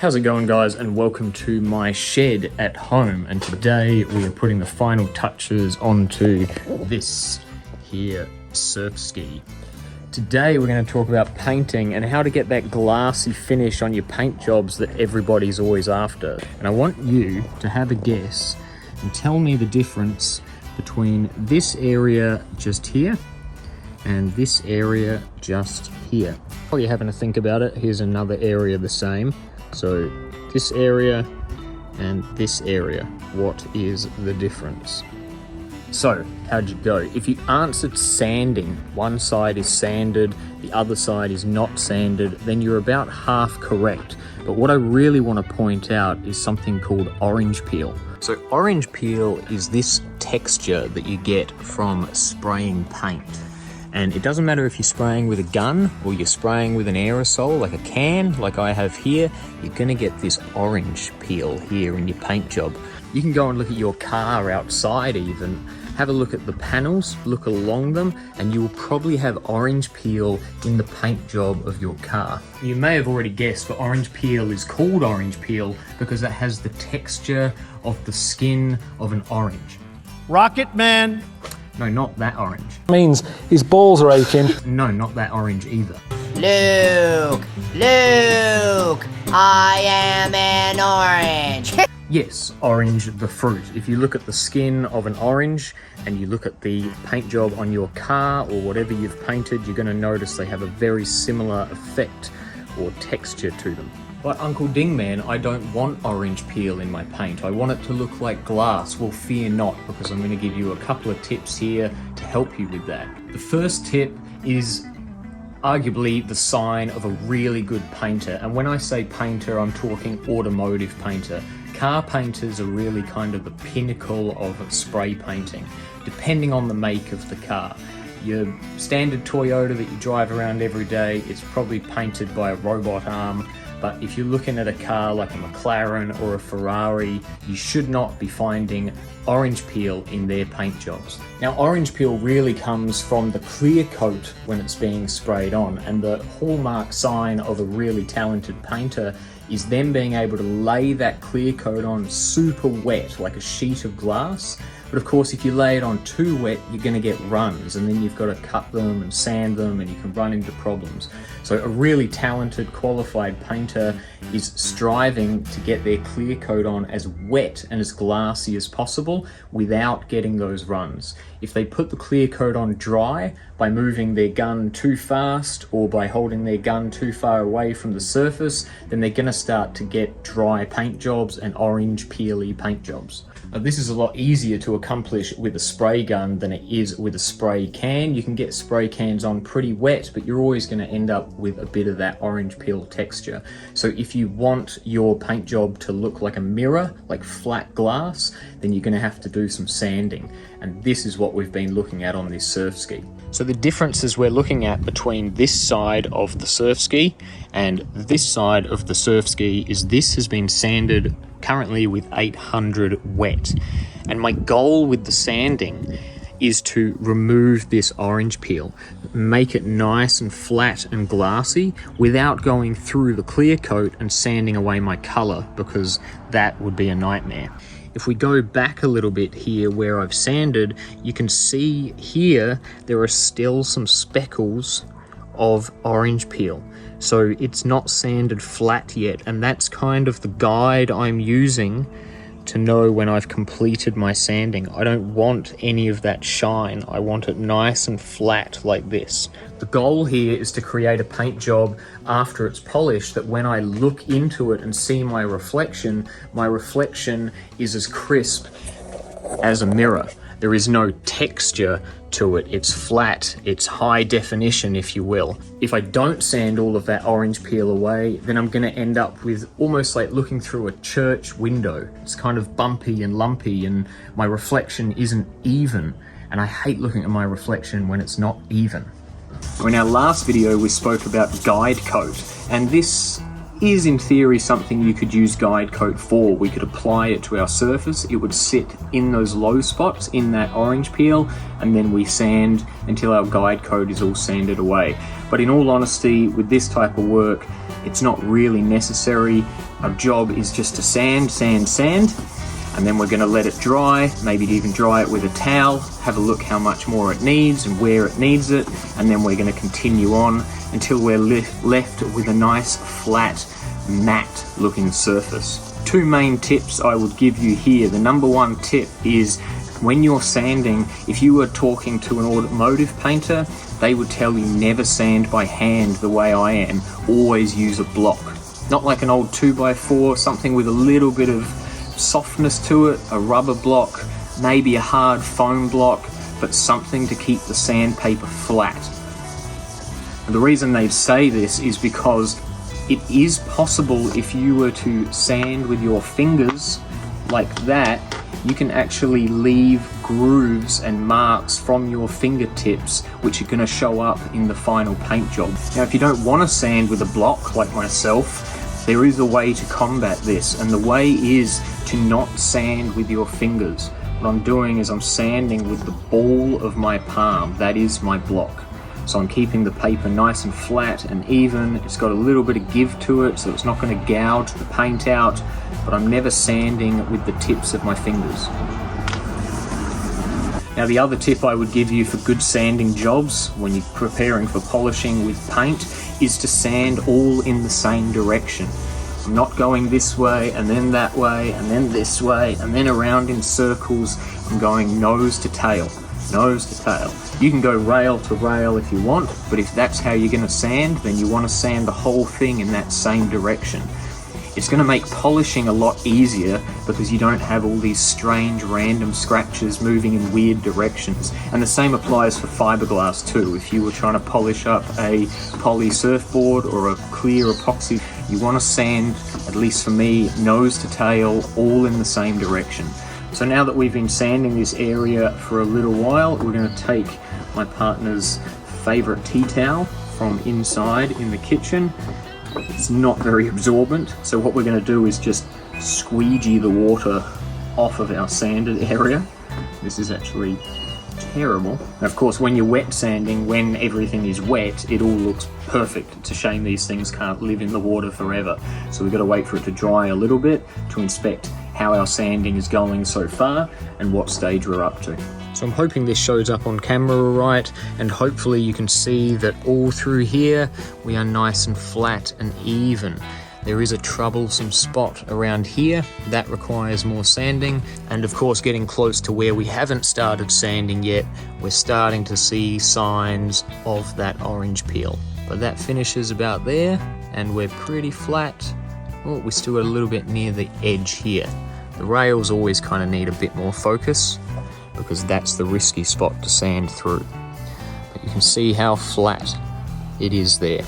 How's it going, guys, and welcome to my shed at home. And today we are putting the final touches onto this here surf ski. Today we're going to talk about painting and how to get that glassy finish on your paint jobs that everybody's always after. And I want you to have a guess and tell me the difference between this area just here and this area just here. While you're having to think about it, here's another area the same. So this area and this area, what is the difference? So how'd you go? If you answered sanding, one side is sanded, the other side is not sanded, then you're about half correct. But what I really want to point out is something called orange peel. So orange peel is this texture that you get from spraying paint. And it doesn't matter if you're spraying with a gun or you're spraying with an aerosol, like a can, like I have here, you're gonna get this orange peel here in your paint job. You can go and look at your car outside even, have a look at the panels, look along them, and you will probably have orange peel in the paint job of your car. You may have already guessed, but orange peel is called orange peel because it has the texture of the skin of an orange. Rocket Man. No, not that orange. Means his balls are aching. No, not that orange either. Luke, I am an orange. Yes, orange the fruit. If you look at the skin of an orange and you look at the paint job on your car or whatever you've painted, you're going to notice they have a very similar effect or texture to them. But Uncle Dingman, I don't want orange peel in my paint. I want it to look like glass. Well, fear not, because I'm going to give you a couple of tips here to help you with that. The first tip is arguably the sign of a really good painter. And when I say painter, I'm talking automotive painter. Car painters are really kind of the pinnacle of spray painting, depending on the make of the car. Your standard Toyota that you drive around every day, it's probably painted by a robot arm. But if you're looking at a car like a McLaren or a Ferrari, you should not be finding orange peel in their paint jobs. Now, orange peel really comes from the clear coat when it's being sprayed on, and the hallmark sign of a really talented painter is them being able to lay that clear coat on super wet, like a sheet of glass. But of course, if you lay it on too wet, you're going to get runs, and then you've got to cut them and sand them, and you can run into problems. So a really talented, qualified painter is striving to get their clear coat on as wet and as glassy as possible without getting those runs. If they put the clear coat on dry by moving their gun too fast or by holding their gun too far away from the surface, then they're going to start to get dry paint jobs and orange peely paint jobs. Now, this is a lot easier to accomplish with a spray gun than it is with a spray can. You can get spray cans on pretty wet, but you're always going to end up with a bit of that orange peel texture. So if you want your paint job to look like a mirror, like flat glass, then you're going to have to do some sanding. And this is what we've been looking at on this surf ski. So the differences we're looking at between this side of the surf ski and this side of the surf ski is this has been sanded currently with 800 wet. And my goal with the sanding is to remove this orange peel, make it nice and flat and glassy without going through the clear coat and sanding away my color, because that would be a nightmare. If we go back a little bit here where I've sanded, you can see here there are still some speckles of orange peel. So it's not sanded flat yet, and that's kind of the guide I'm using to know when I've completed my sanding. I don't want any of that shine. I want it nice and flat like this. The goal here is to create a paint job after it's polished that when I look into it and see my reflection is as crisp as a mirror. There is no texture to it. It's flat, it's high definition, if you will. If I don't sand all of that orange peel away, then I'm gonna end up with almost like looking through a church window. It's kind of bumpy and lumpy, and my reflection isn't even. And I hate looking at my reflection when it's not even. In our last video, we spoke about guide coat, and this is in theory something you could use guide coat for. We could apply it to our surface, it would sit in those low spots in that orange peel, and then we sand until our guide coat is all sanded away. But in all honesty, with this type of work, it's not really necessary. Our job is just to sand, sand, sand, and then we're going to let it dry, maybe even dry it with a towel, have a look how much more it needs and where it needs it, and then we're going to continue on until we're left with a nice flat matte looking surface. Two main tips I would give you here. The number one tip is when you're sanding, if you were talking to an automotive painter, they would tell you never sand by hand the way I am, always use a block. Not like an old 2x4, something with a little bit of softness to it, a rubber block, maybe a hard foam block, but something to keep the sandpaper flat. And the reason they say this is because it is possible, if you were to sand with your fingers like that, you can actually leave grooves and marks from your fingertips which are going to show up in the final paint job. Now, if you don't want to sand with a block like myself, there is a way to combat this, and the way is to not sand with your fingers. What I'm doing is I'm sanding with the ball of my palm. That is my block. So I'm keeping the paper nice and flat and even. It's got a little bit of give to it, so it's not going to gouge the paint out, but I'm never sanding with the tips of my fingers. Now, the other tip I would give you for good sanding jobs when you're preparing for polishing with paint is to sand all in the same direction. I'm not going this way and then that way and then this way and then around in circles. I'm going nose to tail. Nose to tail. You can go rail to rail if you want, but if that's how you're going to sand, then you want to sand the whole thing in that same direction. It's going to make polishing a lot easier because you don't have all these strange random scratches moving in weird directions. And the same applies for fiberglass too. If you were trying to polish up a poly surfboard or a clear epoxy, you want to sand, at least for me, nose to tail, all in the same direction. So now that we've been sanding this area for a little while, we're going to take my partner's favorite tea towel from inside in the kitchen. It's not very absorbent, so what we're going to do is just squeegee the water off of our sanded area. This is actually terrible. And of course, when you're wet sanding, when everything is wet, it all looks perfect. It's a shame these things can't live in the water forever. So we've got to wait for it to dry a little bit to inspect how our sanding is going so far and what stage we're up to. So I'm hoping this shows up on camera right, and hopefully you can see that all through here we are nice and flat and even. There is a troublesome spot around here that requires more sanding, and of course getting close to where we haven't started sanding yet, we're starting to see signs of that orange peel. But that finishes about there and we're pretty flat. Oh, we still got a little bit near the edge here. The rails always kind of need a bit more focus because that's the risky spot to sand through. But you can see how flat it is there.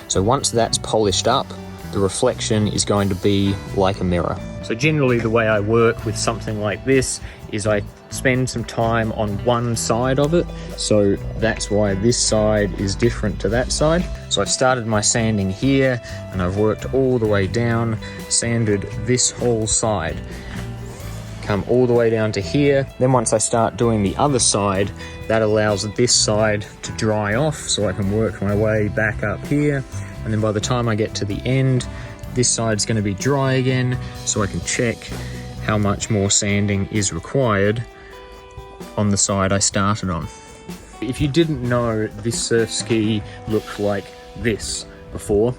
So once that's polished up, the reflection is going to be like a mirror. So generally the way I work with something like this is I spend some time on one side of it. So that's why this side is different to that side. So I've started my sanding here and I've worked all the way down, sanded this whole side, come all the way down to here. Then once I start doing the other side, that allows this side to dry off so I can work my way back up here. And then by the time I get to the end, this side's going to be dry again, so I can check how much more sanding is required on the side I started on. If you didn't know, this surf ski looked like this before,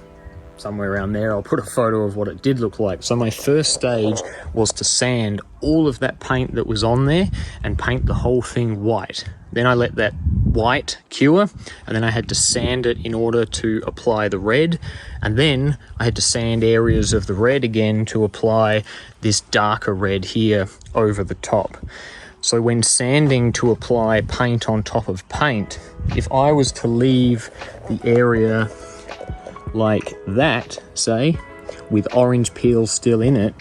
somewhere around there. I'll put a photo of what it did look like. So my first stage was to sand all of that paint that was on there and paint the whole thing white. Then I let that white cure, and then I had to sand it in order to apply the red, and then I had to sand areas of the red again to apply this darker red here over the top. So when sanding to apply paint on top of paint, if I was to leave the area like that, say, with orange peel still in it,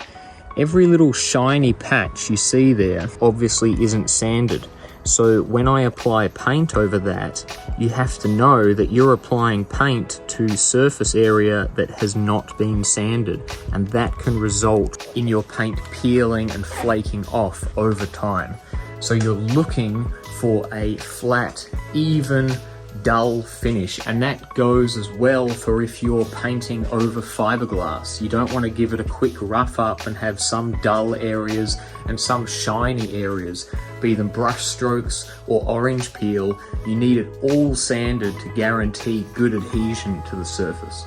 every little shiny patch you see there obviously isn't sanded. So when I apply paint over that, you have to know that you're applying paint to surface area that has not been sanded, and that can result in your paint peeling and flaking off over time. So you're looking for a flat, even, dull finish, and that goes as well for if you're painting over fiberglass. You don't want to give it a quick rough up and have some dull areas and some shiny areas, be them brush strokes or orange peel. You need it all sanded to guarantee good adhesion to the surface.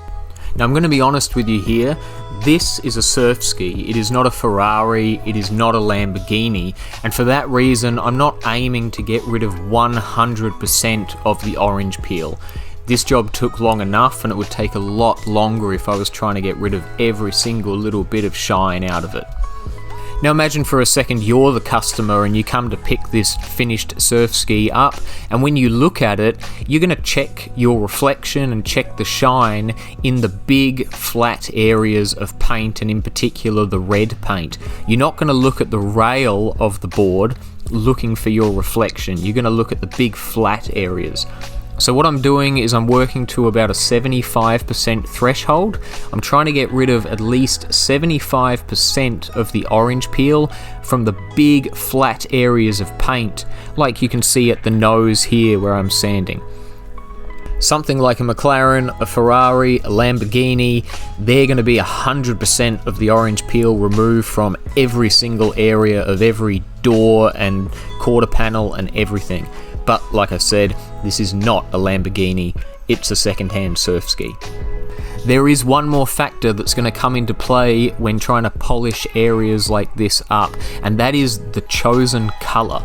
Now I'm going to be honest with you here, this is a surf ski, it is not a Ferrari, it is not a Lamborghini, and for that reason I'm not aiming to get rid of 100% of the orange peel. This job took long enough, and it would take a lot longer if I was trying to get rid of every single little bit of shine out of it. Now imagine for a second you're the customer and you come to pick this finished surf ski up, and when you look at it, you're going to check your reflection and check the shine in the big flat areas of paint, and in particular the red paint. You're not going to look at the rail of the board looking for your reflection. You're going to look at the big flat areas. So what I'm doing is I'm working to about a 75% threshold. I'm trying to get rid of at least 75% of the orange peel from the big flat areas of paint, like you can see at the nose here where I'm sanding. Something like a McLaren, a Ferrari, a Lamborghini, they're going to be 100% of the orange peel removed from every single area of every door and quarter panel and everything. But like I said, this is not a Lamborghini, it's a second-hand surf ski. There is one more factor that's going to come into play when trying to polish areas like this up, and that is the chosen colour.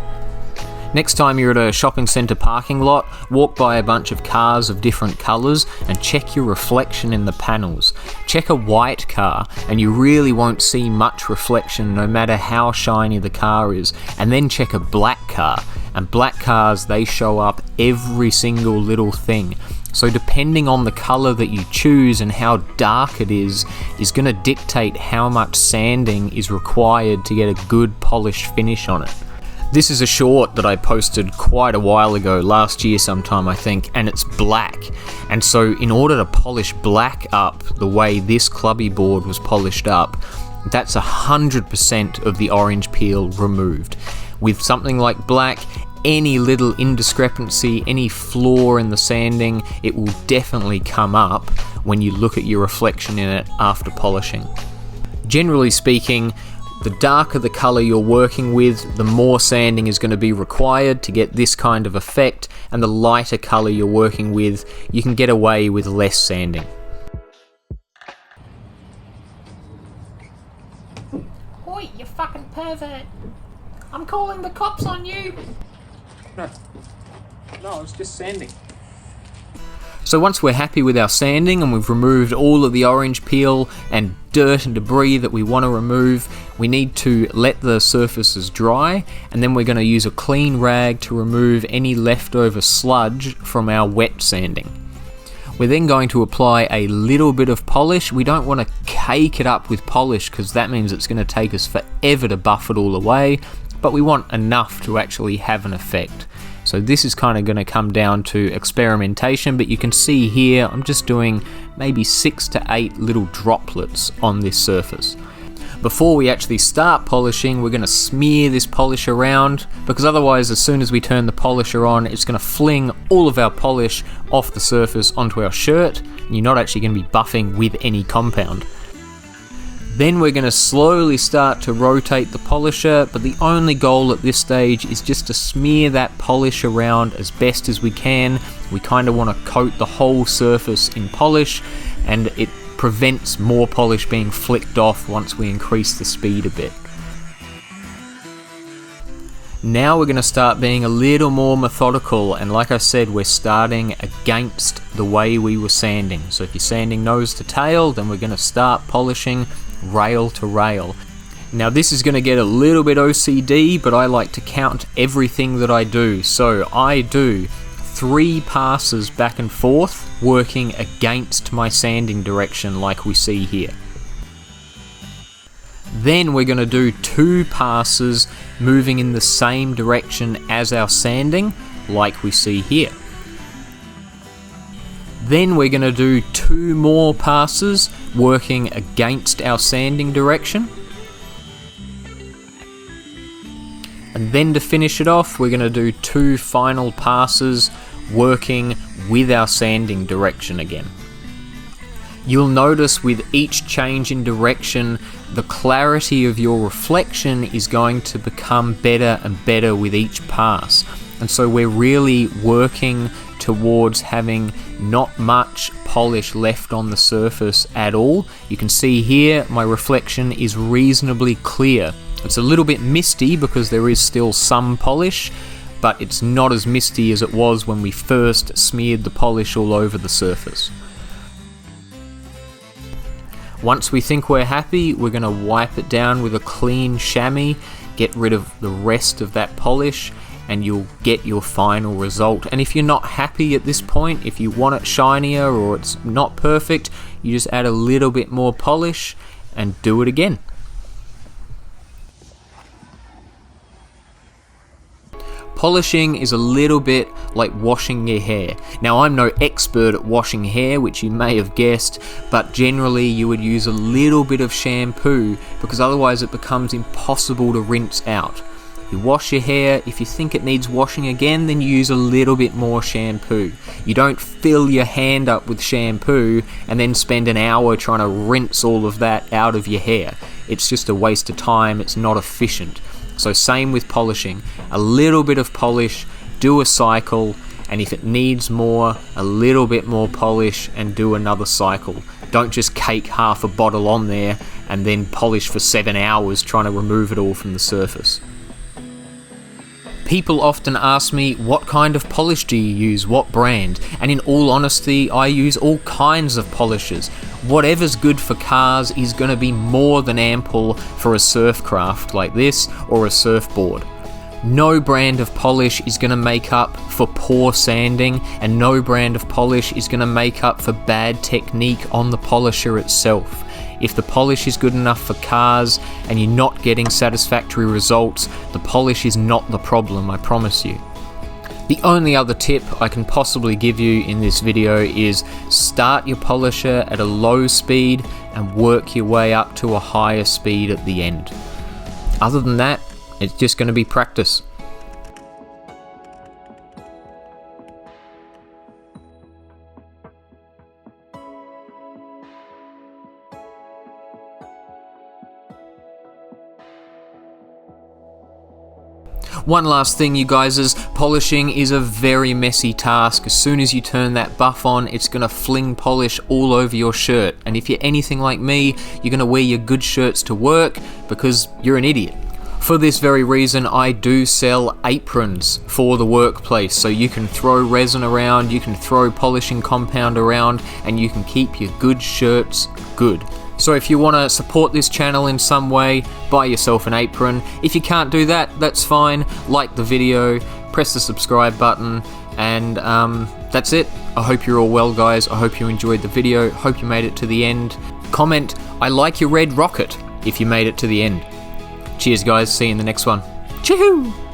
Next time you're at a shopping centre parking lot, walk by a bunch of cars of different colours and check your reflection in the panels. Check a white car and you really won't see much reflection no matter how shiny the car is. And then check a black car, and black cars, they show up every single little thing. So depending on the colour that you choose and how dark it is going to dictate how much sanding is required to get a good polished finish on it. This is a short that I posted quite a while ago, last year sometime I think, and it's black. And so in order to polish black up the way this clubby board was polished up, that's 100% of the orange peel removed. With something like black, any little indiscrepancy, any flaw in the sanding, it will definitely come up when you look at your reflection in it after polishing. Generally speaking, the darker the colour you're working with, the more sanding is going to be required to get this kind of effect, and the lighter colour you're working with, you can get away with less sanding. Oi, you fucking pervert! I'm calling the cops on you! No, I was just sanding. So once we're happy with our sanding and we've removed all of the orange peel and dirt and debris that we want to remove, we need to let the surfaces dry, and then we're going to use a clean rag to remove any leftover sludge from our wet sanding. We're then going to apply a little bit of polish. We don't want to cake it up with polish because that means it's going to take us forever to buff it all away, but we want enough to actually have an effect. So this is kind of going to come down to experimentation, but you can see here I'm just doing maybe 6 to 8 little droplets on this surface. Before we actually start polishing, we're going to smear this polish around, because otherwise as soon as we turn the polisher on, it's going to fling all of our polish off the surface onto our shirt, and you're not actually going to be buffing with any compound. Then we're going to slowly start to rotate the polisher, but the only goal at this stage is just to smear that polish around as best as we can. We kind of want to coat the whole surface in polish, and it prevents more polish being flicked off once we increase the speed a bit. Now we're going to start being a little more methodical, and like I said, we're starting against the way we were sanding. So if you're sanding nose to tail, then we're going to start polishing rail to rail. Now this is going to get a little bit OCD, but I like to count everything that I do. So I do 3 passes back and forth, working against my sanding direction like we see here. Then we're going to do 2 passes moving in the same direction as our sanding, like we see here. Then we're going to do 2 more passes working against our sanding direction. And then to finish it off, we're going to do 2 final passes working with our sanding direction again. You'll notice with each change in direction, the clarity of your reflection is going to become better and better with each pass. And so we're really working towards having not much polish left on the surface at all. You can see here my reflection is reasonably clear. It's a little bit misty because there is still some polish, but it's not as misty as it was when we first smeared the polish all over the surface. Once we think we're happy, we're going to wipe it down with a clean chamois, get rid of the rest of that polish, and you'll get your final result. And if you're not happy at this point, if you want it shinier or it's not perfect, you just add a little bit more polish and do it again. Polishing is a little bit like washing your hair. Now, I'm no expert at washing hair, which you may have guessed, but generally you would use a little bit of shampoo because otherwise it becomes impossible to rinse out. You wash your hair, if you think it needs washing again, then you use a little bit more shampoo. You don't fill your hand up with shampoo and then spend an hour trying to rinse all of that out of your hair. It's just a waste of time, it's not efficient. So same with polishing, a little bit of polish, do a cycle, and if it needs more, a little bit more polish and do another cycle. Don't just cake half a bottle on there and then polish for 7 hours trying to remove it all from the surface. People often ask me, what kind of polish do you use, what brand? And in all honesty, I use all kinds of polishes. Whatever's good for cars is going to be more than ample for a surf craft like this or a surfboard. No brand of polish is going to make up for poor sanding, and no brand of polish is going to make up for bad technique on the polisher itself. If the polish is good enough for cars and you're not getting satisfactory results, the polish is not the problem, I promise you. The only other tip I can possibly give you in this video is start your polisher at a low speed and work your way up to a higher speed at the end. Other than that, it's just going to be practice. One last thing, you guys, is polishing is a very messy task. As soon as you turn that buff on, it's going to fling polish all over your shirt. And if you're anything like me, you're going to wear your good shirts to work because you're an idiot. For this very reason, I do sell aprons for the workplace, so you can throw resin around, you can throw polishing compound around, and you can keep your good shirts good. So if you want to support this channel in some way, buy yourself an apron. If you can't do that, that's fine. Like the video, press the subscribe button, and that's it. I hope you're all well, guys. I hope you enjoyed the video. Hope you made it to the end. Comment, I like your red rocket, if you made it to the end. Cheers, guys. See you in the next one. Choo-hoo!